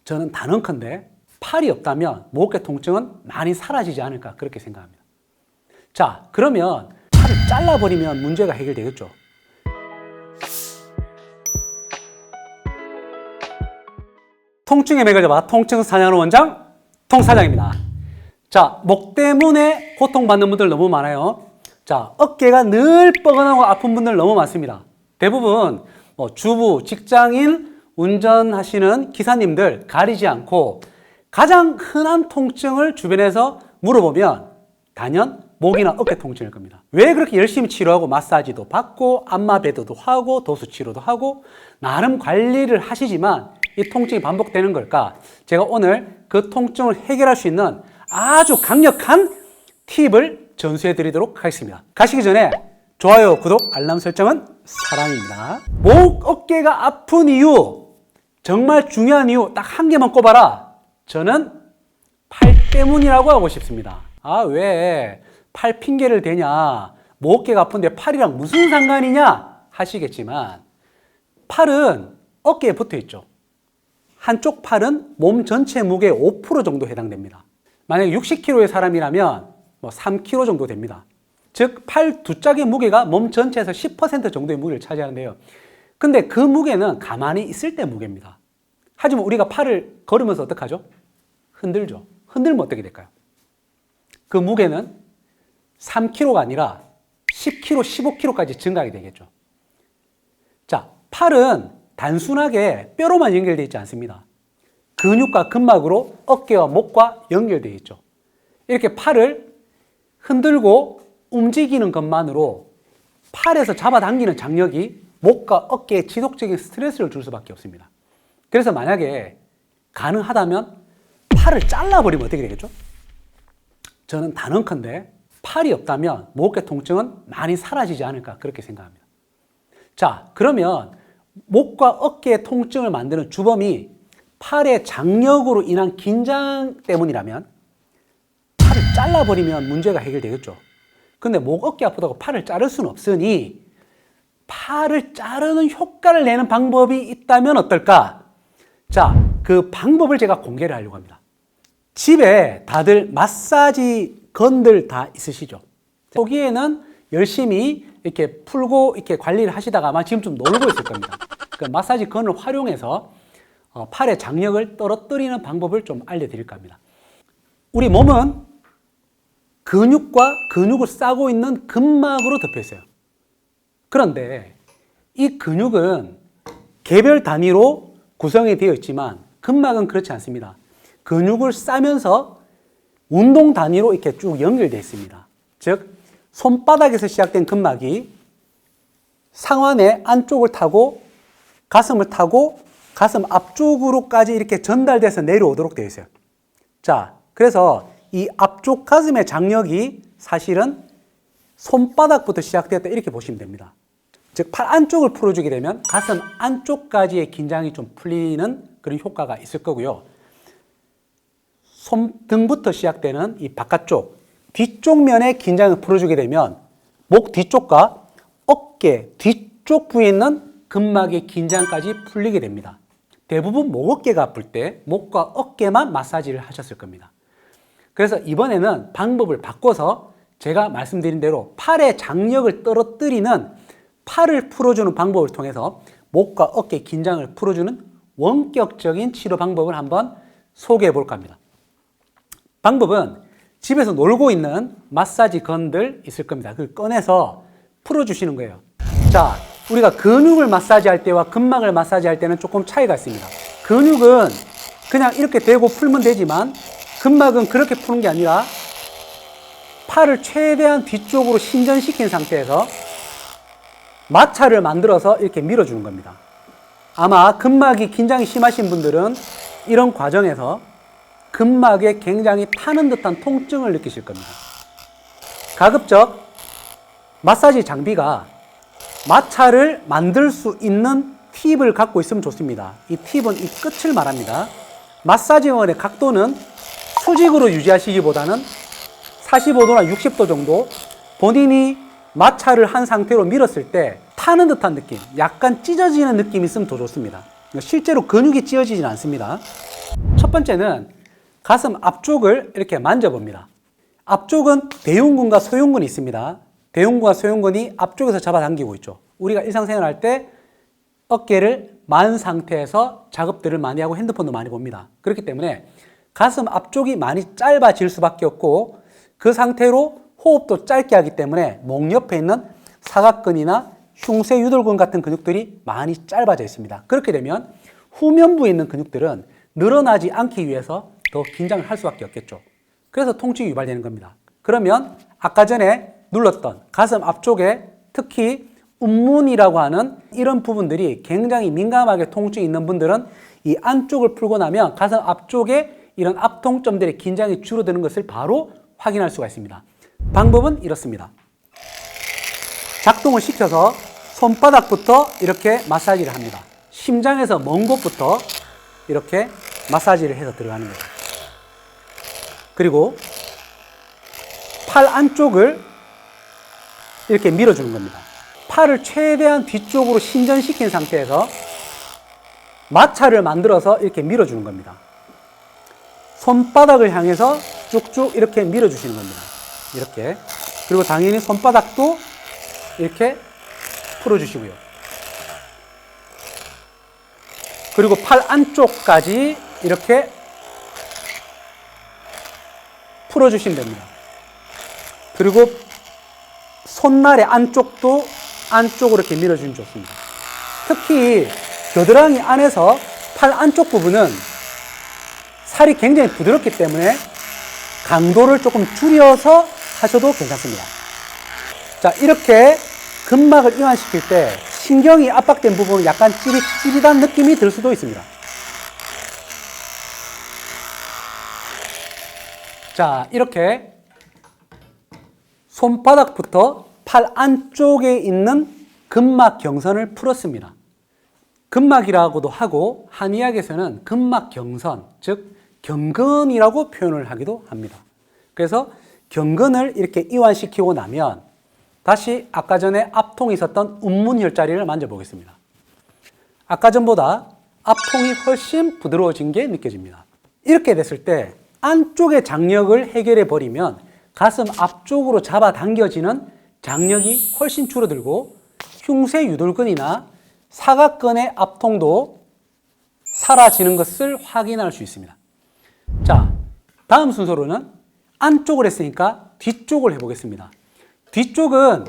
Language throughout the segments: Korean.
저는 단언컨대 팔이 없다면 목어깨 통증은 많이 사라지지 않을까 그렇게 생각합니다. 자, 그러면 팔을 잘라버리면 문제가 해결되겠죠. 통증의 맥을 잡아 통증 사냥하는 원장 통사장입니다. 자, 목 때문에 고통받는 분들 너무 많아요. 자, 어깨가 늘 뻐근하고 아픈 분들 너무 많습니다. 대부분 주부, 직장인, 운전하시는 기사님들 가리지 않고 가장 흔한 통증을 주변에서 물어보면 단연 목이나 어깨 통증일 겁니다. 왜 그렇게 열심히 치료하고 마사지도 받고 안마배드도 하고 도수치료도 하고 나름 관리를 하시지만 이 통증이 반복되는 걸까? 제가 오늘 그 통증을 해결할 수 있는 아주 강력한 팁을 전수해 드리도록 하겠습니다. 가시기 전에 좋아요, 구독, 알람 설정은 사랑입니다. 목, 어깨가 아픈 이유, 정말 중요한 이유 딱 한 개만 꼽아라. 저는 팔 때문이라고 하고 싶습니다. 아, 왜 팔 핑계를 대냐? 목, 어깨가 아픈데 팔이랑 무슨 상관이냐? 하시겠지만 팔은 어깨에 붙어 있죠. 한쪽 팔은 몸 전체 무게의 5% 정도 해당됩니다. 만약에 60kg의 사람이라면 3kg 정도 됩니다. 즉, 팔 두 짝의 무게가 몸 전체에서 10% 정도의 무게를 차지하는데요. 근데 그 무게는 가만히 있을 때 무게입니다. 하지만 우리가 팔을 걸으면서 어떡하죠? 흔들죠. 흔들면 어떻게 될까요? 그 무게는 3kg가 아니라 10kg, 15kg까지 증가하게 되겠죠. 자, 팔은 단순하게 뼈로만 연결되어 있지 않습니다. 근육과 근막으로 어깨와 목과 연결되어 있죠. 이렇게 팔을 흔들고 움직이는 것만으로 팔에서 잡아당기는 장력이 목과 어깨에 지속적인 스트레스를 줄 수밖에 없습니다. 그래서 만약에 가능하다면 팔을 잘라버리면 어떻게 되겠죠? 저는 단언컨대 팔이 없다면 목어깨 통증은 많이 사라지지 않을까 그렇게 생각합니다. 자, 그러면 목과 어깨의 통증을 만드는 주범이 팔의 장력으로 인한 긴장 때문이라면 팔을 잘라버리면 문제가 해결되겠죠. 근데 목, 어깨 아프다고 팔을 자를 수는 없으니 팔을 자르는 효과를 내는 방법이 있다면 어떨까? 자, 그 방법을 제가 공개를 하려고 합니다. 집에 다들 마사지 건들 다 있으시죠? 초기에는 열심히 이렇게 풀고 이렇게 관리를 하시다가 아마 지금 좀 놀고 있을 겁니다. 그 마사지 건을 활용해서 팔의 장력을 떨어뜨리는 방법을 좀 알려드릴까 합니다. 우리 몸은 근육과 근육을 싸고 있는 근막으로 덮여 있어요. 그런데 이 근육은 개별 단위로 구성이 되어 있지만 근막은 그렇지 않습니다. 근육을 싸면서 운동 단위로 이렇게 쭉 연결되어 있습니다. 즉, 손바닥에서 시작된 근막이 상완의 안쪽을 타고 가슴을 타고 가슴 앞쪽으로까지 이렇게 전달돼서 내려오도록 되어 있어요. 자, 그래서 이 앞쪽 가슴의 장력이 사실은 손바닥부터 시작되었다 이렇게 보시면 됩니다. 즉, 팔 안쪽을 풀어주게 되면 가슴 안쪽까지의 긴장이 좀 풀리는 그런 효과가 있을 거고요. 손등부터 시작되는 이 바깥쪽, 뒤쪽 면의 긴장을 풀어주게 되면 목 뒤쪽과 어깨 뒤쪽 부위에 있는 근막의 긴장까지 풀리게 됩니다. 대부분 목, 어깨가 아플 때 목과 어깨만 마사지를 하셨을 겁니다. 그래서 이번에는 방법을 바꿔서 제가 말씀드린 대로 팔의 장력을 떨어뜨리는 팔을 풀어주는 방법을 통해서 목과 어깨 긴장을 풀어주는 원격적인 치료 방법을 한번 소개해 볼까 합니다. 방법은 집에서 놀고 있는 마사지 건들 있을 겁니다. 그걸 꺼내서 풀어주시는 거예요. 자, 우리가 근육을 마사지할 때와 근막을 마사지할 때는 조금 차이가 있습니다. 근육은 그냥 이렇게 대고 풀면 되지만 근막은 그렇게 푸는 게 아니라 팔을 최대한 뒤쪽으로 신전시킨 상태에서 마찰을 만들어서 이렇게 밀어주는 겁니다. 아마 근막이 긴장이 심하신 분들은 이런 과정에서 근막에 굉장히 타는 듯한 통증을 느끼실 겁니다. 가급적 마사지 장비가 마찰을 만들 수 있는 팁을 갖고 있으면 좋습니다. 이 팁은 이 끝을 말합니다. 마사지건의 각도는 수직으로 유지하시기보다는 45도나 60도 정도 본인이 마찰을 한 상태로 밀었을 때 타는 듯한 느낌, 약간 찢어지는 느낌이 있으면 더 좋습니다. 실제로 근육이 찢어지진 않습니다. 첫 번째는 가슴 앞쪽을 이렇게 만져봅니다. 앞쪽은 대흉근과 소흉근이 있습니다. 대흉근과 소흉근이 앞쪽에서 잡아당기고 있죠. 우리가 일상생활 할 때 어깨를 만 상태에서 작업들을 많이 하고 핸드폰도 많이 봅니다. 그렇기 때문에 가슴 앞쪽이 많이 짧아질 수밖에 없고 그 상태로 호흡도 짧게 하기 때문에 목 옆에 있는 사각근이나 흉쇄 유돌근 같은 근육들이 많이 짧아져 있습니다. 그렇게 되면 후면부에 있는 근육들은 늘어나지 않기 위해서 더 긴장을 할 수밖에 없겠죠. 그래서 통증이 유발되는 겁니다. 그러면 아까 전에 눌렀던 가슴 앞쪽에 특히 운문이라고 하는 이런 부분들이 굉장히 민감하게 통증이 있는 분들은 이 안쪽을 풀고 나면 가슴 앞쪽에 이런 앞통점들의 긴장이 줄어드는 것을 바로 확인할 수가 있습니다. 방법은 이렇습니다. 작동을 시켜서 손바닥부터 이렇게 마사지를 합니다. 심장에서 먼 곳부터 이렇게 마사지를 해서 들어가는 거예요. 그리고 팔 안쪽을 이렇게 밀어주는 겁니다. 팔을 최대한 뒤쪽으로 신전시킨 상태에서 마찰을 만들어서 이렇게 밀어주는 겁니다. 손바닥을 향해서 쭉쭉 이렇게 밀어주시는 겁니다. 이렇게. 그리고 당연히 손바닥도 이렇게 풀어주시고요. 그리고 팔 안쪽까지 이렇게 풀어주시면 됩니다. 그리고 손날의 안쪽도 안쪽으로 이렇게 밀어주면 좋습니다. 특히 겨드랑이 안에서 팔 안쪽 부분은 살이 굉장히 부드럽기 때문에 강도를 조금 줄여서 하셔도 괜찮습니다. 자, 이렇게 근막을 이완시킬 때 신경이 압박된 부분은 약간 찌릿찌릿한 느낌이 들 수도 있습니다. 자, 이렇게 손바닥부터 팔 안쪽에 있는 근막 경선을 풀었습니다. 근막이라고도 하고 한의학에서는 근막 경선, 즉 경근이라고 표현을 하기도 합니다. 그래서 경근을 이렇게 이완시키고 나면 다시 아까 전에 앞통이 있었던 운문혈자리를 만져보겠습니다. 아까 전보다 앞통이 훨씬 부드러워진 게 느껴집니다. 이렇게 됐을 때 안쪽의 장력을 해결해 버리면 가슴 앞쪽으로 잡아당겨지는 장력이 훨씬 줄어들고 흉쇄 유돌근이나 사각근의 앞통도 사라지는 것을 확인할 수 있습니다. 자, 다음 순서로는 안쪽을 했으니까 뒤쪽을 해보겠습니다. 뒤쪽은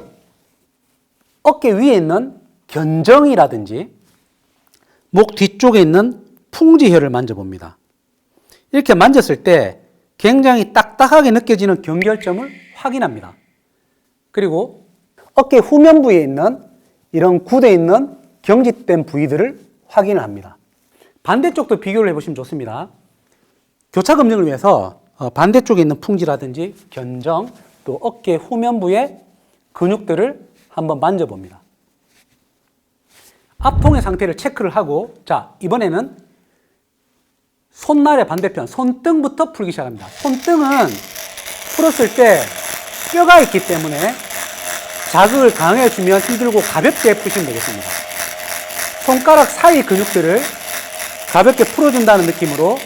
어깨 위에 있는 견정이라든지 목 뒤쪽에 있는 풍지혈을 만져봅니다. 이렇게 만졌을 때 굉장히 딱딱하게 느껴지는 경결점을 확인합니다. 그리고 어깨 후면부에 있는 이런 굳어 있는 경직된 부위들을 확인을 합니다. 반대쪽도 비교를 해보시면 좋습니다. 교차 검증을 위해서 반대쪽에 있는 풍지라든지 견정, 또 어깨 후면부의 근육들을 한번 만져봅니다. 앞통의 상태를 체크를 하고, 자, 이번에는 손날의 반대편, 손등부터 풀기 시작합니다. 손등은 풀었을 때 뼈가 있기 때문에 자극을 강해주면 힘들고 가볍게 푸시면 되겠습니다. 손가락 사이 근육들을 가볍게 풀어준다는 느낌으로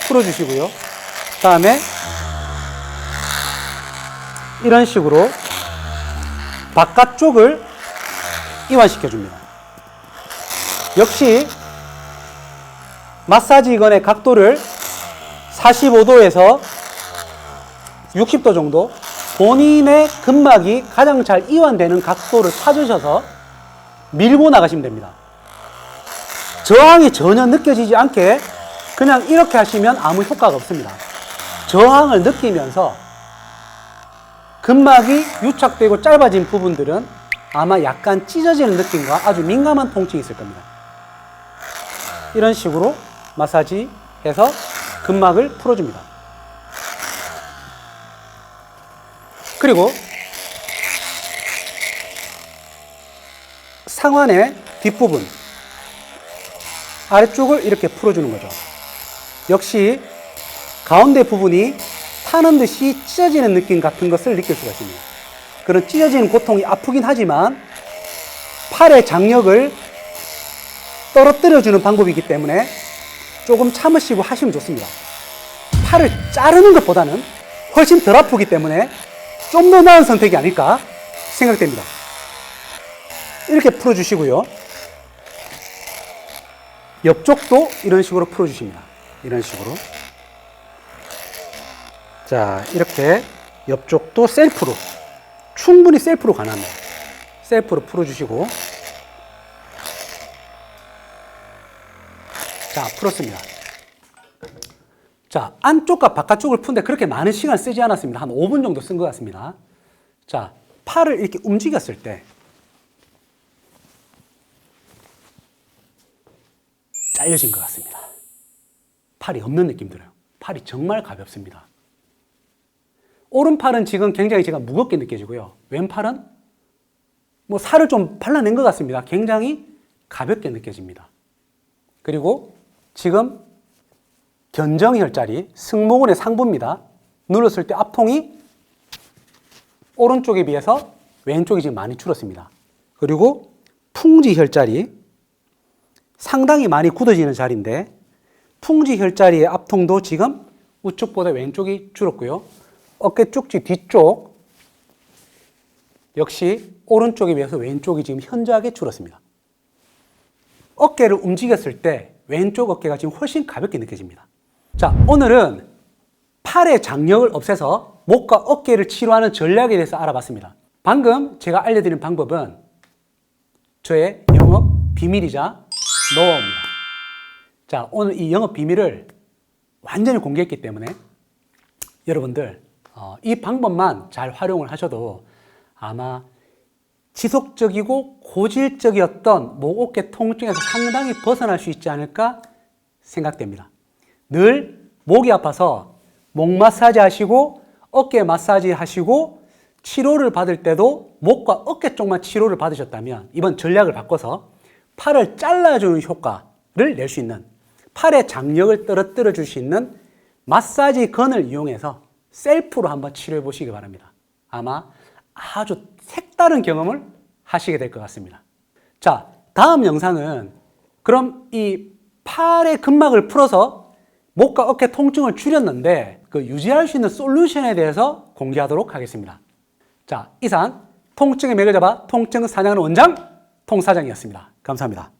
풀어주시고요. 그 다음에 이런 식으로 바깥쪽을 이완시켜줍니다. 역시 마사지건의 각도를 45도에서 60도 정도 본인의 근막이 가장 잘 이완되는 각도를 찾으셔서 밀고 나가시면 됩니다. 저항이 전혀 느껴지지 않게 그냥 이렇게 하시면 아무 효과가 없습니다. 저항을 느끼면서 근막이 유착되고 짧아진 부분들은 아마 약간 찢어지는 느낌과 아주 민감한 통증이 있을 겁니다. 이런 식으로 마사지해서 근막을 풀어줍니다. 그리고 상완의 뒷부분, 아래쪽을 이렇게 풀어주는 거죠. 역시 가운데 부분이 타는 듯이 찢어지는 느낌 같은 것을 느낄 수가 있습니다. 그런 찢어지는 고통이 아프긴 하지만 팔의 장력을 떨어뜨려주는 방법이기 때문에 조금 참으시고 하시면 좋습니다. 팔을 자르는 것보다는 훨씬 덜 아프기 때문에 좀 더 나은 선택이 아닐까 생각됩니다. 이렇게 풀어주시고요. 옆쪽도 이런 식으로 풀어주십니다. 이런 식으로. 자, 이렇게 옆쪽도 셀프로, 충분히 셀프로 가능합니다. 셀프로 풀어주시고. 자, 풀었습니다. 자, 안쪽과 바깥쪽을 푸는데 그렇게 많은 시간 쓰지 않았습니다. 한 5분 정도 쓴 것 같습니다. 자, 팔을 이렇게 움직였을 때 잘려진 것 같습니다. 팔이 없는 느낌 들어요. 팔이 정말 가볍습니다. 오른팔은 지금 굉장히 제가 무겁게 느껴지고요. 왼팔은 뭐 살을 좀 발라낸 것 같습니다. 굉장히 가볍게 느껴집니다. 그리고 지금 견정혈자리, 승모근의 상부입니다. 눌렀을 때 압통이 오른쪽에 비해서 왼쪽이 지금 많이 줄었습니다. 그리고 풍지혈자리, 상당히 많이 굳어지는 자리인데 풍지혈자리의 압통도 지금 우측보다 왼쪽이 줄었고요. 어깨 쪽지 뒤쪽 역시 오른쪽에 비해서 왼쪽이 지금 현저하게 줄었습니다. 어깨를 움직였을 때 왼쪽 어깨가 지금 훨씬 가볍게 느껴집니다. 자, 오늘은 팔의 장력을 없애서 목과 어깨를 치료하는 전략에 대해서 알아봤습니다. 방금 제가 알려드린 방법은 저의 영업 비밀이자 노하우입니다. 자, 오늘 이 영업 비밀을 완전히 공개했기 때문에 여러분들 이 방법만 잘 활용을 하셔도 아마 지속적이고 고질적이었던 목, 어깨 통증에서 상당히 벗어날 수 있지 않을까 생각됩니다. 늘 목이 아파서 목 마사지 하시고 어깨 마사지 하시고 치료를 받을 때도 목과 어깨 쪽만 치료를 받으셨다면 이번 전략을 바꿔서 팔을 잘라주는 효과를 낼 수 있는, 팔의 장력을 떨어뜨려 줄 수 있는 마사지 건을 이용해서 셀프로 한번 치료해 보시기 바랍니다. 아마 아주 색다른 경험을 하시게 될 것 같습니다. 자, 다음 영상은 그럼 이 팔의 근막을 풀어서 목과 어깨 통증을 줄였는데 그 유지할 수 있는 솔루션에 대해서 공개하도록 하겠습니다. 자, 이상 통증의 맥을 잡아 통증 사냥하는 원장 통사장이었습니다. 감사합니다.